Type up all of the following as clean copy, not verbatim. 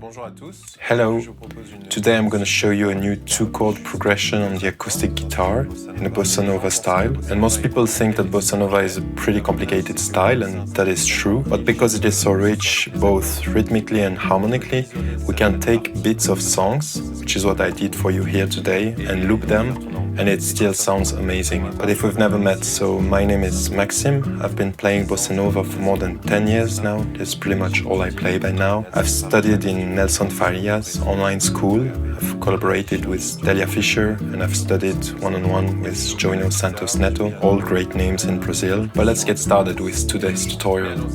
Hello, today I'm going to show you a new two-chord progression on the acoustic guitar in a Bossa Nova style. And most people think that Bossa Nova is a pretty complicated style, and that is true. But because it is so rich, both rhythmically and harmonically, we can take bits of songs, which is what I did for you here today, and loop them, and it still sounds amazing. But if we've never met, so my name is Maxim. I've been playing Bossa Nova for more than 10 years now. That's pretty much all I play by now. I've studied in Nelson Farias online school. I've collaborated with Delia Fischer, and I've studied one-on-one with Joino Santos Neto, all great names in Brazil. But let's get started with today's tutorial.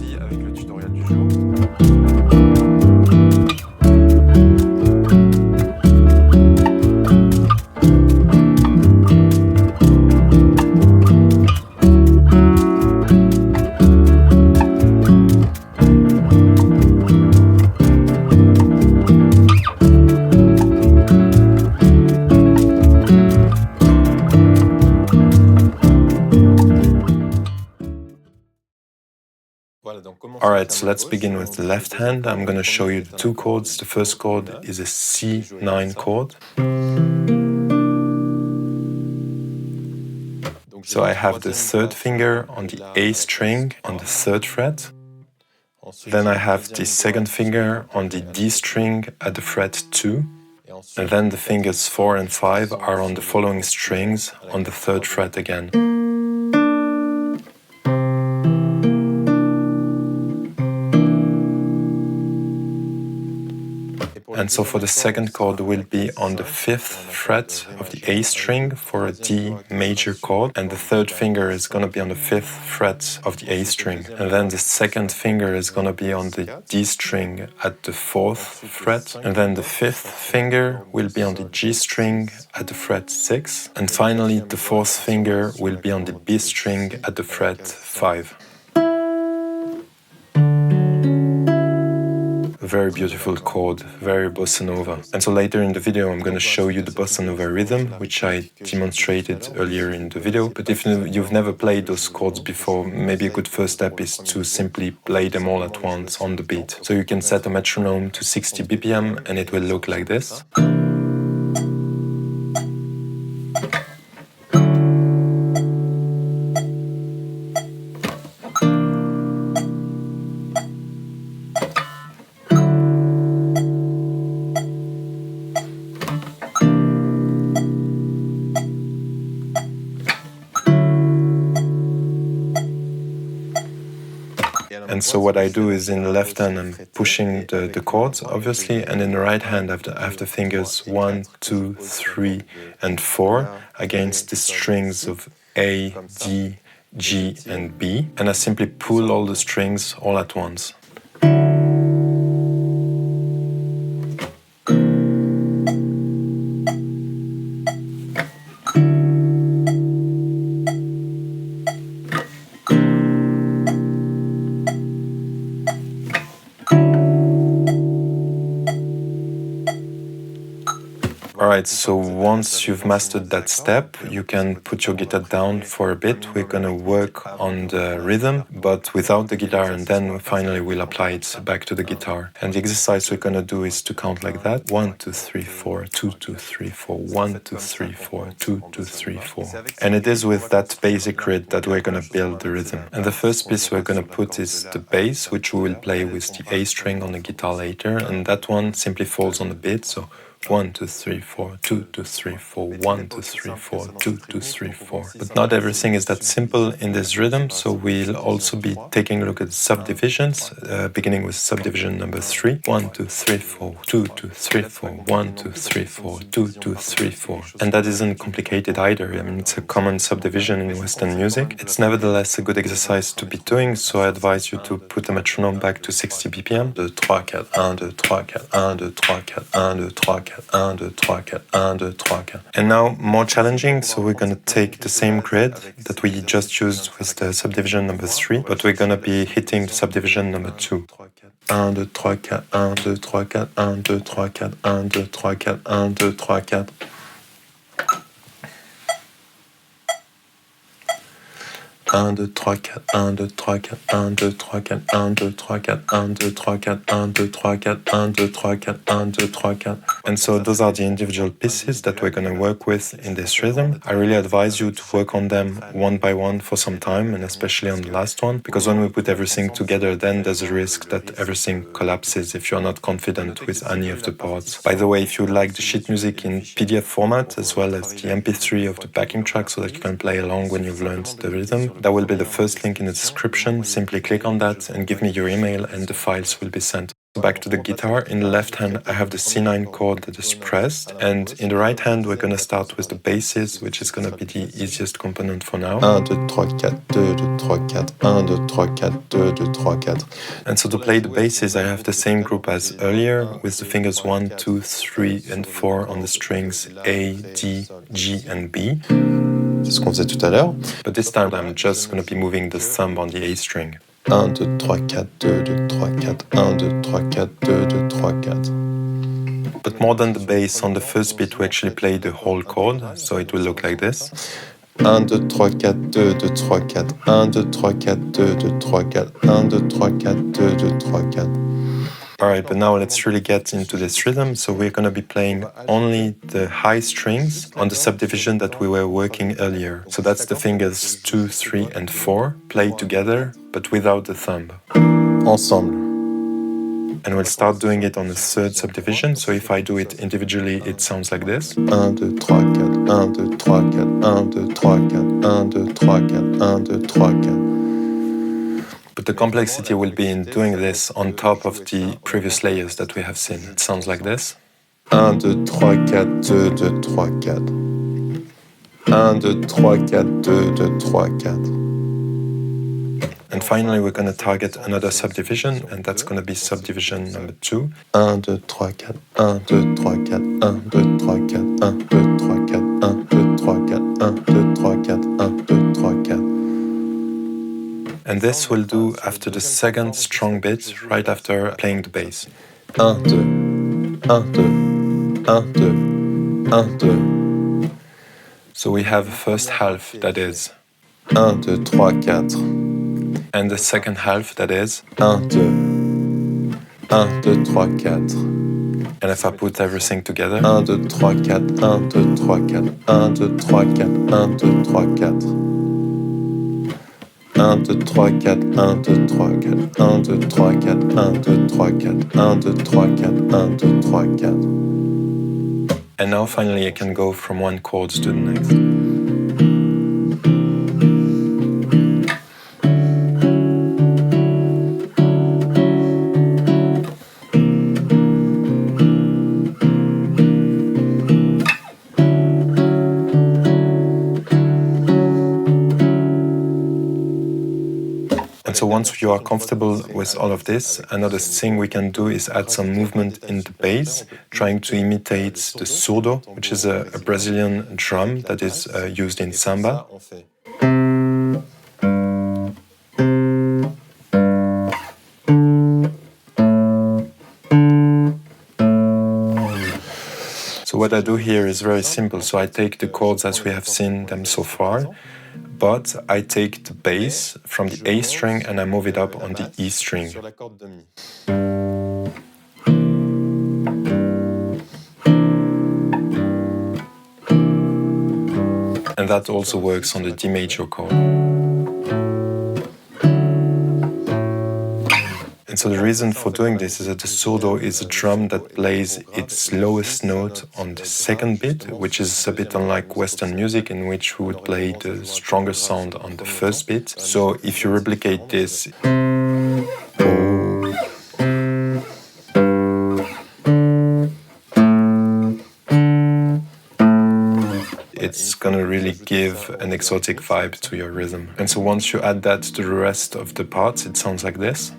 Alright, so let's begin with the left hand. I'm going to show you the two chords. The first chord is a C9 chord. So I have the third finger on the A string on the third fret. Then I have the second finger on the D string at the fret 2. And then the fingers 4 and 5 are on the following strings on the third fret again. And so for the second chord will be on the 5th fret of the A string for a D major chord, and the third finger is going to be on the 5th fret of the A string, and then the second finger is going to be on the D string at the 4th fret, and then the 5th finger will be on the G string at the fret 6, and finally the 4th finger will be on the B string at the fret 5. Very beautiful chord, very Bossa Nova. And so later in the video I'm going to show you the Bossa Nova rhythm, which I demonstrated earlier in the video. But if you've never played those chords before, maybe a good first step is to simply play them all at once on the beat. So you can set a metronome to 60 BPM and it will look like this. And so what I do is in the left hand I'm pushing the chords, obviously, and in the right hand I have the fingers 1, 2, 3 and 4 against the strings of A, D, G and B, and I simply pull all the strings all at once. Alright, so once you've mastered that step, you can put your guitar down for a bit. We're going to work on the rhythm, but without the guitar, and then finally we'll apply it back to the guitar. And the exercise we're going to do is to count like that. 1, 2, 3, 4, 2, 2, 3, 4, 1, 2, 3, 4, 2, 2, 3, 4. And it is with that basic grid that we're going to build the rhythm. And the first piece we're going to put is the bass, which we will play with the A string on the guitar later, and that one simply falls on the beat, so 1, 2, 3, 4, 2, 2, 3, 4, 1, 2, 3, 4, 2, 2, 3, 4. But not everything is that simple in this rhythm, so we'll also be taking a look at subdivisions, beginning with subdivision number 3. 1, 2, 3, 4, 2, 2, 3, 4, 1, 2, 3, 4, 2, 2, 3, 4. And that isn't complicated either. I mean, it's a common subdivision in Western music. It's nevertheless a good exercise to be doing, so I advise you to put the metronome back to 60 BPM. 2, 3, 4, 1, 2, 3, 4, 1, 2, 3, 4, 1, 2, 3, 4. 1, 2, 3, 4, 1, 2, 3, 4. And now more challenging, so we're going to take the same grid that we just used with the subdivision number 3, but we're going to be hitting the subdivision number 2. 1, 2, 3, 4, 1, 2, 3, 4, 1, 2, 3, 4, 1, 2, 3, 4, 1, 2, 3, 4. 1, 2, 3, 4, 1, 2, 3, 4, 1, 2, 3, 4, 1, 2, 3, 4, 1, 2, 3, 4, 1, 2, 3, 4, 1, 2, 3, 4, 1, 2, 3, 4. And so those are the individual pieces that we're going to work with in this rhythm. I really advise you to work on them one by one for some time, and especially on the last one, because when we put everything together, then there's a risk that everything collapses if you're not confident with any of the parts. By the way, if you like the sheet music in PDF format, as well as the MP3 of the backing track so that you can play along when you've learned the rhythm, that will be the first link in the description. Simply click on that and give me your email and the files will be sent. Back to the guitar. In the left hand I have the C9 chord that is pressed, and in the right hand we're going to start with the basses, which is going to be the easiest component for now. 1, 2, 3, 4, 2, 2, 3, 4, 1, 2, 3, 4, 2, 2, 3, 4. And so to play the basses I have the same group as earlier, with the fingers 1, 2, 3 and 4 on the strings A, D, G and B. C'est ce qu'on faisait tout à l'heure. But this time I'm just going to be moving the thumb on the A string. 1, 2, 3, 4, 2, 2, 3, 4, 1, 2, 3, 4, 2, 2, 3, 4. But more than the bass, on the first beat we actually play the whole chord, so it will look like this. 1, 2, 3, 4, 2, 2, 3, 4, 1, 2, 3, 4, 2, 2, 3, 4, 1, 2, 3, 4, 2, 2, 3, 4. Alright, but now let's really get into this rhythm. So we're going to be playing only the high strings on the subdivision that we were working earlier. So that's the fingers 2, 3 and 4 played together, but without the thumb. Ensemble. And we'll start doing it on the third subdivision. So if I do it individually, it sounds like this. 1, 2, 3, 4, 1, 2, 3, 4, 1, 2, 3, 4, 1, 2, 3, 4, 1, 2, 3, 4. But the complexity will be in doing this on top of the previous layers that we have seen. It sounds like this. 1, 2, 3, 4, 2, 2, 3, 4. 1, 2, 3, 4, 2, 2, 3, 4. And finally we're going to target another subdivision, and that's going to be subdivision number 2. 1, 2, 3, 4, 1, 2, 3, 4, 1, 2, 3, 4, 1, 2, 3, 4, 1, 2, 3, 4, 1, 2, 3, 4, 1, 2, 3, 4. And this will do after the second strong beat, right after playing the bass. 1, 2, 1, 2, 1, 2, 1, 2. So we have a first half that is 1, 2, 3, 4. And the second half that is 1, 2, 1, 2, 3, 4. And if I put everything together, 1, 2, 3, 4, 1, 2, 3, 4, 1, 2, 3, 4, 1, 2, 3, 4. 1, 2, 3, 4, 1, 2, 3, 4, 1, 2, 3, 4, 1, 2, 3, 4, 1, 2, 3, 4, 1, 2, 3, 4. And now finally I can go from one chord to the next. So once you are comfortable with all of this, another thing we can do is add some movement in the bass, trying to imitate the surdo, which is a Brazilian drum that is used in samba. So what I do here is very simple. So I take the chords as we have seen them so far, but I take the bass from the A string and I move it up on the E string. And that also works on the D major chord. And so the reason for doing this is that the surdo is a drum that plays its lowest note on the second beat, which is a bit unlike Western music in which we would play the stronger sound on the first beat. So if you replicate this, it's gonna really give an exotic vibe to your rhythm. And so once you add that to the rest of the parts, it sounds like this.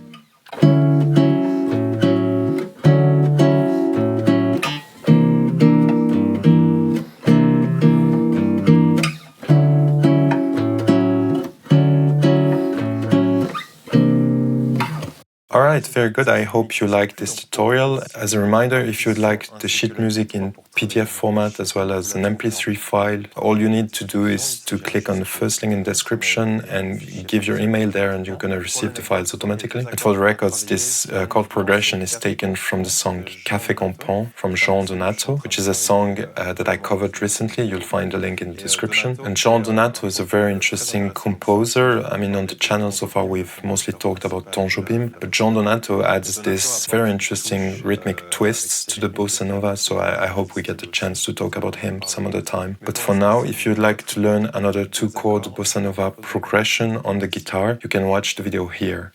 right, very good. I hope you liked this tutorial. As a reminder, if you'd like the sheet music in PDF format as well as an MP3 file, all you need to do is to click on the first link in the description and give your email there, and you're going to receive the files automatically. And for the records, this chord progression is taken from the song Café Campan from Jean Donato, which is a song that I covered recently. You'll find the link in the description. And Jean Donato is a very interesting composer. I mean, on the channel so far, we've mostly talked about Tom Jobim, but Jean Donato adds this very interesting rhythmic twists to the Bossa Nova, so I hope we get the chance to talk about him some other time. But for now, if you'd like to learn another 2-chord Bossa Nova progression on the guitar, you can watch the video here.